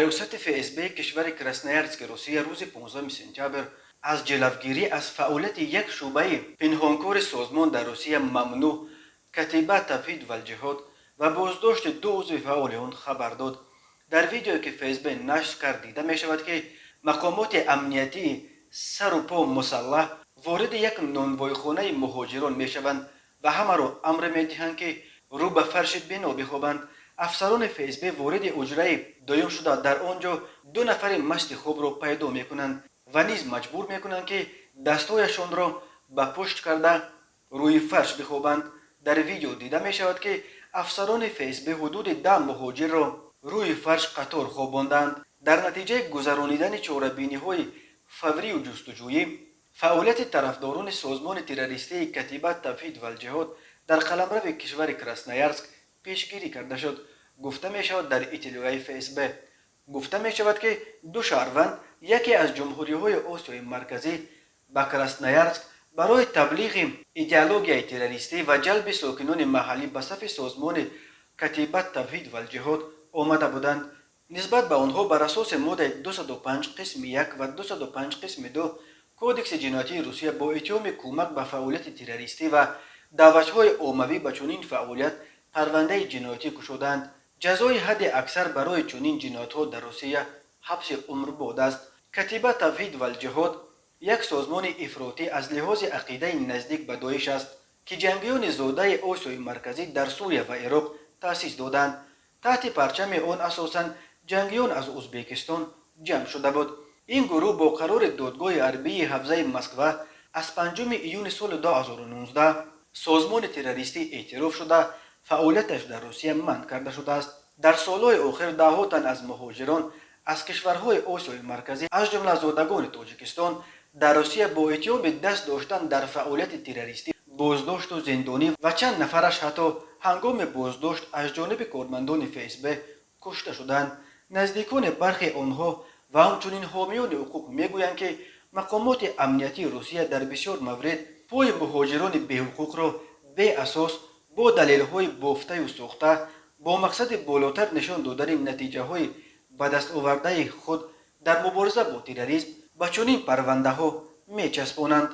ریاست FSB کشور کراسنایارسک روسیه روز 15 سپتامبر از جلوگیری از فعالیت یک شعبه پنهانکار سازمان در روسیه ممنوع کتیبه تفهید و الجهاد و بازداشت دو عضو فعال آن خبر داد. در ویدیویی که فیسبوک نشر کرد دیده می شود که مقامات امنیتی سر و پا مسلح وارد یک نانوایخانه مهاجران می شوند و همه را امر می دهند که رو به فرش بنا بخوابند. افسران فیسبوک وارد اجرای دوم شده در آنجا دو نفر مست خواب را پیدا می کنند و نیز مجبور می کنند که دستایشان را به پشت کرده روی فرش بخوابند. در ویدیو دیده می شود که افسران فیسبوک حدود 10 مهاجر را روی فرش قطار خواباندند. در نتیجه گذرانیدن چاره‌بینی های فوری و جستجویی فعالیت طرفداران سازمان تروریستی کتیبه تفهید و الجهاد در قلمرو کشور کراسنایارسک پیشگیری کرده شد. گفته می شود در اطلاعیه فیسبوک گفته می شود که دو شهروند یکی از جمهوری های آسیای مرکزی به کراسنایارسک برای تبلیغ ایدئولوژی تروریستی و جلب ساکنان محلی به صف سازمان کتیبه تفهید و الجهاد آمده بودند. نسبت به آنها بر اساس ماده 205 قسم 1 و 205 قسم 2 کودکس جنایتی روسیه با اتهام کمک به فعالیت تروریستی و دعوت‌های عمومی به چنین فعالیت پرونده جنایتی گشودند. جزای حد اکثر برای چنین جنایت‌ها در روسیه حبس عمر باد است. کتیبه تفهید و الجهاد یک سازمان افراطی از لحاظ عقیده نزدیک به داعش است که جنگیان زاده آسیای مرکزی در سوریه و عراق تأسیس دادند. تحت پرچم آن اساساً جنگیان از ازبکستان جمع شده بود. این گروه با قرار دادگاه حربی حوزه مسکو از 5 ایون سال 2019 سازمان تروریستی اعتراف شده فعالیتش در روسیه منع کرده شده است. در سالهای آخر ده‌ها تن از مهاجران از کشورهای آسیای مرکزی از جمله زادگان تاجیکستان در روسیه با اتهام دست داشتن در فعالیت تروریستی بازداشت و زندانی و چند نفرش حتی هنگام بازداشت از جانب کارمندان فیسبوک کشته شدند. نزدیکان برخی آنها و همچنین حامیان حقوق میگویند که مقامات امنیتی روسیه در بسیار موارد پای مهاجران بی‌حقوق را بی اساس با دلیل‌های بافته و ساخته با مقصد بالاتر نشان دادن نتیجه‌های به دست آورده خود در مبارزه با تروریسم به چنین پرونده‌ها می‌چسبانند.